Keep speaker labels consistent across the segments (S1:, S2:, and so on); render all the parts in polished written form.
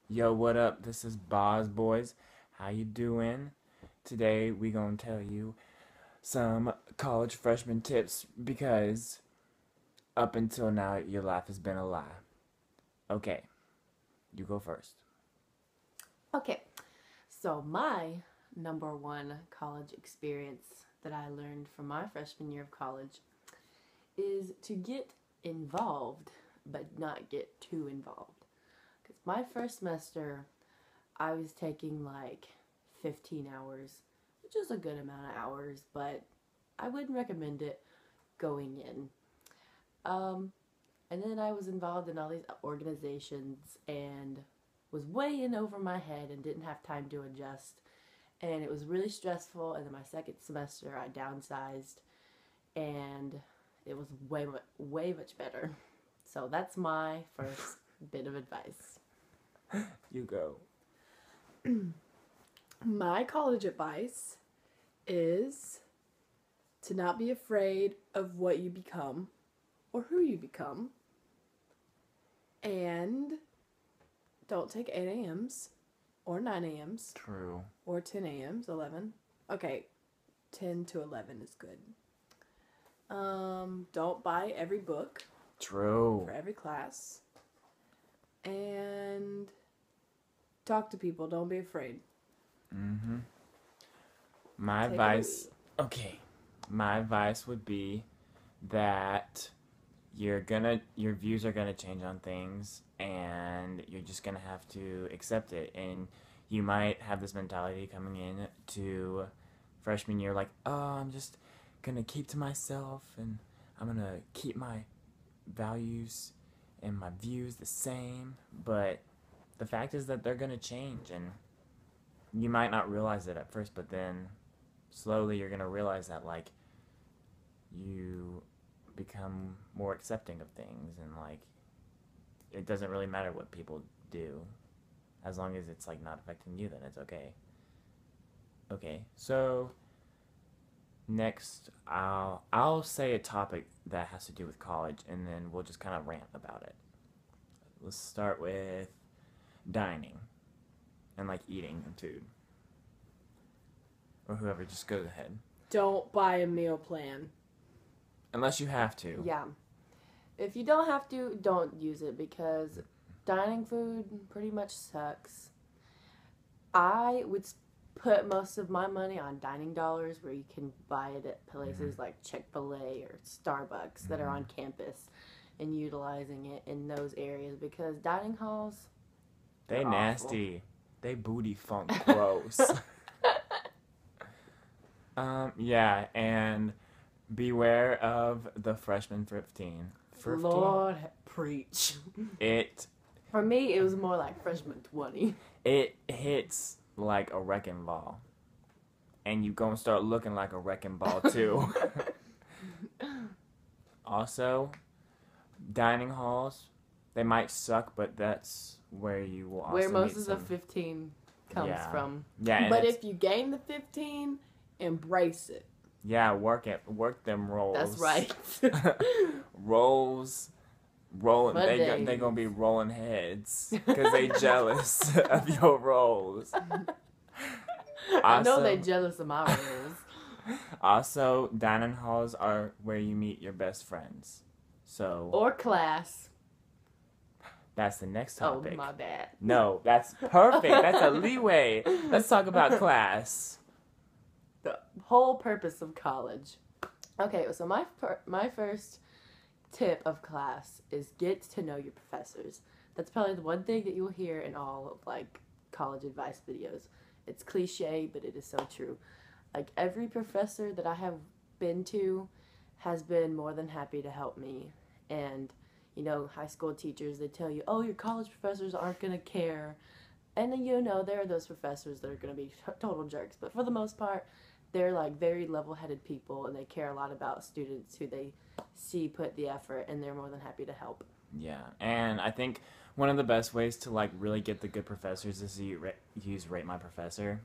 S1: Yo, what up? This is Boz Boyz. How you doing? Today we gonna tell you some college freshman tips because up until now your life has been a lie. Okay, you go first.
S2: Okay, so my number one college experience that I learned from my freshman year of college is to get involved, but not get too involved. Because my first semester, I was taking like 15 hours, which is a good amount of hours, but I wouldn't recommend it going in. Um, and then I was involved in all these organizations and was way in over my head and didn't have time to adjust. And it was really stressful. And then my second semester, I downsized and it was way much better. So that's my first bit of advice.
S1: You go.
S3: My college advice is to not be afraid of what you become or who you become. And don't take 8 a.m.s or 9 a.m.s
S1: True.
S3: or 10 a.m.s, 11. Okay, 10 to 11 is good. Don't buy every book
S1: True.
S3: for every class. And talk to people. Don't be afraid.
S1: Mm-hmm. My
S3: Take it
S1: advice. Okay. My advice would be that your views are gonna change on things and you're just gonna have to accept it, and you might have this mentality coming in to freshman year like, oh, I'm just gonna keep to myself and I'm gonna keep my values and my views the same, but the fact is that they're gonna change, and you might not realize it at first, but then slowly you're gonna realize that like you become more accepting of things, and like it doesn't really matter what people do as long as it's like not affecting you, then it's okay. Okay, so next I'll say a topic that has to do with college, and then we'll just kind of rant about it. Let's start with dining and like eating food, or whoever, just go ahead.
S3: Don't buy a meal plan.
S1: Unless you have to.
S2: Yeah. If you don't have to, don't use it because dining food pretty much sucks. I would put most of my money on dining dollars where you can buy it at places like Chick-fil-A or Starbucks that are on campus, and utilizing it in those areas because dining halls,
S1: They
S2: they're
S1: nasty. They booty funk gross. Yeah, and beware of the freshman 15.
S2: awful.
S1: 15?
S2: Lord, preach.
S1: It
S2: For me, it was more like freshman 20.
S1: it hits like a wrecking ball. And you gonna start looking like a wrecking ball too. Also, dining halls, they might suck, but that's where you will also
S2: Where most
S1: meet
S2: of the
S1: some,
S2: 15 comes
S1: yeah.
S2: from.
S1: Yeah, and
S3: But if you gain the 15, embrace it.
S1: yeah, work them rolls.
S2: That's right.
S1: Rolls, rolling.
S2: Mondays.
S1: They gonna be rolling heads because they jealous of your rolls.
S2: I know
S1: Also,
S2: they jealous of my rules.
S1: also, dining halls are where you meet your best friends. So
S2: Or class.
S1: that's the next
S2: Oh,
S1: topic.
S2: my bad.
S1: No, that's perfect. That's a leeway. Let's talk about class.
S2: The whole purpose of college. Okay, so my first tip of class is get to know your professors. That's probably the one thing that you will hear in all of like college advice videos. It's cliche, but it is so true. Like every professor that I have been to has been more than happy to help me. And high school teachers, they tell you, "Oh, your college professors aren't going to care." And there are those professors that are going to be total jerks, but for the most part, they're like very level-headed people, and they care a lot about students who they see put the effort, and they're more than happy to help.
S1: Yeah, and I think one of the best ways to like really get the good professors is to use Rate My Professor.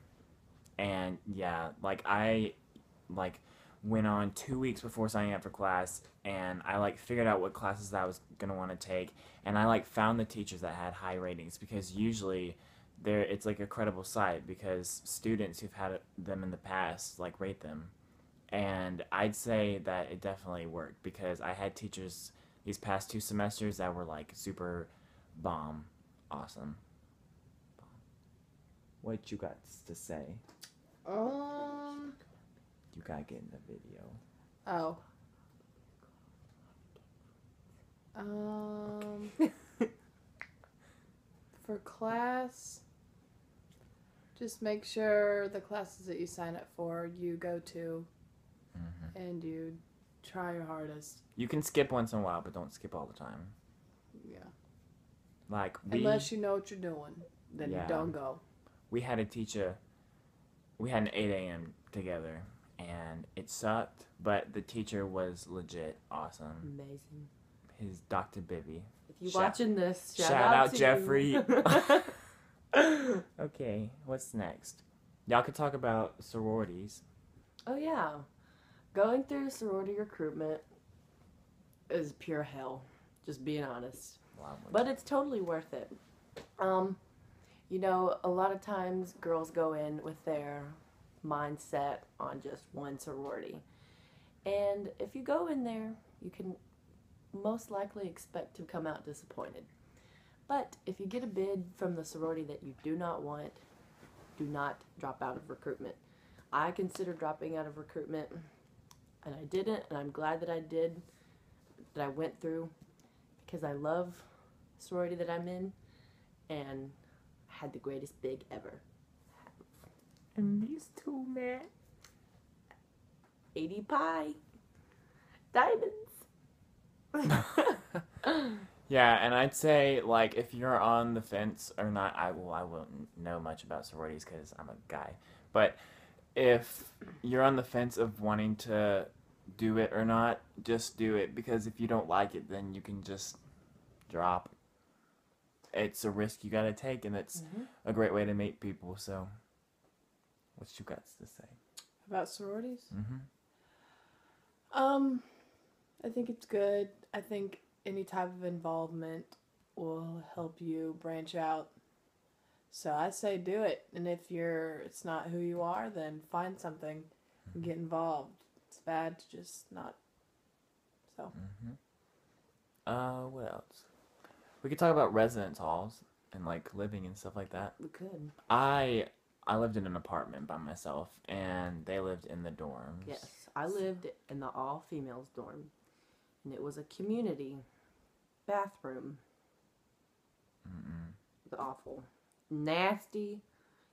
S1: And yeah, like I like went on 2 weeks before signing up for class, and I like figured out what classes that I was gonna want to take, and I like found the teachers that had high ratings because usually there it's like a credible site because students who've had them in the past like rate them, and I'd say that it definitely worked because I had teachers these past 2 semesters that were like super bomb, awesome. What you got to say? You gotta get in the video.
S3: Oh. For class, just make sure the classes that you sign up for, you go to, and you try your hardest.
S1: You can skip once in a while, but don't skip all the time.
S3: Yeah.
S1: Like
S3: Unless you know what you're doing, then you
S1: Yeah.
S3: don't go.
S1: we had a teacher. We had an 8 a.m. together, and it sucked, but the teacher was legit awesome.
S2: Amazing.
S1: His Dr. Bibby.
S2: If you're
S1: Shout-
S2: watching this, shout
S1: shout out
S2: to
S1: Jeffrey.
S2: you.
S1: Okay, what's next? Y'all could talk about sororities.
S2: Oh yeah, going through sorority recruitment is pure hell. Just being honest.
S1: Wow,
S2: But it's totally worth it. You know, a lot of times girls go in with their mindset on just one sorority. And if you go in there, you can most likely expect to come out disappointed. But if you get a bid from the sorority that you do not want, do not drop out of recruitment. I consider dropping out of recruitment, and I didn't, and I'm glad that I did, that I went through, because I love the sorority that I'm in, and had the greatest big ever.
S1: And these two, man.
S2: 80 pie. Diamonds.
S1: Yeah, and I'd say, like, if you're on the fence or not, I won't know much about sororities because I'm a guy. But if you're on the fence of wanting to do it or not, just do it. Because if you don't like it, then you can just drop. It's a risk you gotta take, and it's a great way to meet people, so what you got to say?
S3: About sororities?
S1: Mm-hmm.
S3: I think it's good. I think any type of involvement will help you branch out. So I say do it. And if it's not who you are, then find something and get involved. It's bad to just not. So.
S1: What else? We could talk about residence halls and like living and stuff like that.
S2: We could.
S1: I lived in an apartment by myself, and they lived in the dorms.
S2: Yes. I lived in the all-females dorm, and it was a community bathroom. It was awful. Nasty.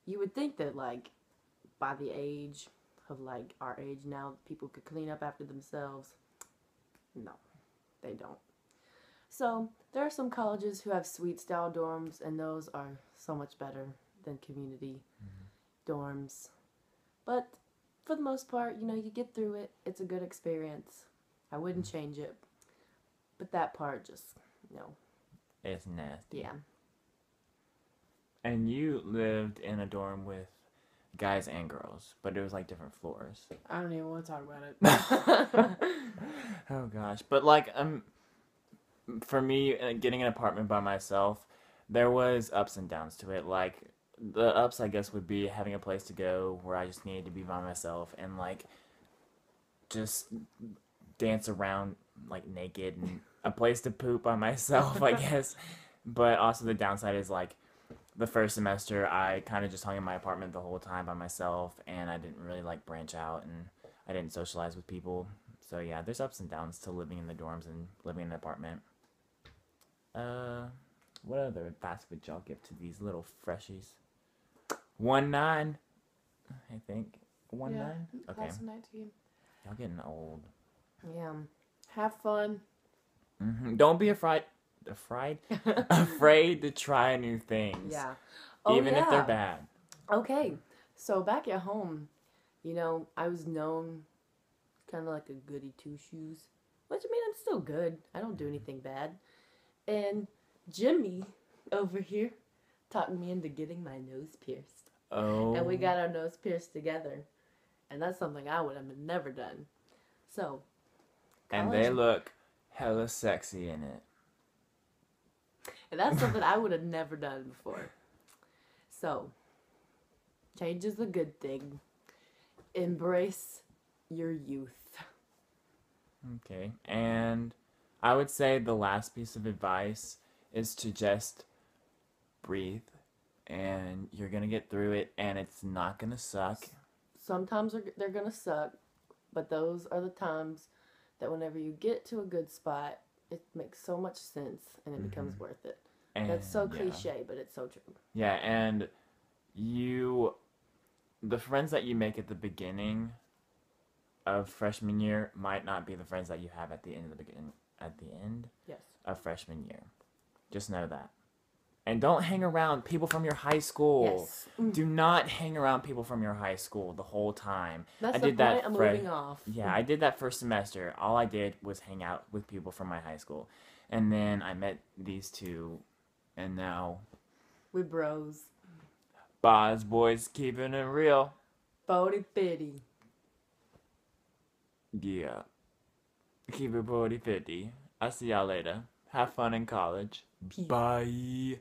S2: You would think that, like, by the age of, like, our age now, people could clean up after themselves. No, they don't. So, there are some colleges who have suite-style dorms, and those are so much better than community dorms. But for the most part, you know, you get through it. It's a good experience. I wouldn't change it. But that part just,
S1: It's nasty.
S2: yeah.
S1: And you lived in a dorm with guys and girls, but it was like different floors.
S3: I don't even want to talk about it.
S1: Oh gosh, but like for me, getting an apartment by myself, there was ups and downs to it. Like the ups, I guess, would be having a place to go where I just needed to be by myself and like just dance around like naked and a place to poop by myself, I guess. But also the downside is like the first semester I kind of just hung in my apartment the whole time by myself, and I didn't really like branch out, and I didn't socialize with people. So yeah, there's ups and downs to living in the dorms and living in an apartment. What other advice would y'all give to these little freshies? 1-9, I think. 1-9?
S3: Yeah,
S1: Okay.
S3: class of 19.
S1: Y'all getting old.
S2: Yeah.
S3: Have fun.
S1: Don't be afraid to try new things.
S2: Yeah.
S1: Even if they're
S2: yeah.
S1: bad.
S2: Okay. So back at home, you know, I was known kind of like a goody two-shoes. Which, I mean, I'm still good. I don't do anything bad. And Jimmy over here talked me into getting my nose pierced.
S1: Oh.
S2: And we got our nose pierced together. And that's something I would have never done. So,
S1: And they
S2: college-
S1: look hella sexy in it.
S2: and that's something I would have never done before. So, change is a good thing. Embrace your youth.
S1: Okay. And I would say the last piece of advice is to just breathe. And you're going to get through it. And it's not going to suck.
S2: Sometimes they're going to suck. But those are the times that whenever you get to a good spot, it makes so much sense and it becomes worth it.
S1: And,
S2: That's so
S1: yeah.
S2: cliche, but it's so true.
S1: Yeah, and the friends that you make at the beginning of freshman year might not be the friends that you have at the end
S2: Yes.
S1: of freshman year. Just know that. And don't hang around people from your high school.
S2: Yes.
S1: Do not hang around people from your high school the whole time.
S2: That's
S1: I
S2: the
S1: did
S2: point
S1: that
S2: I'm
S1: for-
S2: moving off.
S1: Yeah, I did that first semester. All I did was hang out with people from my high school. And then I met these two, and now
S2: We bros.
S1: Boz Boyz keeping it real.
S2: 40-50.
S1: Yeah. Keep it 40-50. I'll see y'all later. Have fun in college.
S2: Peace.
S1: Bye.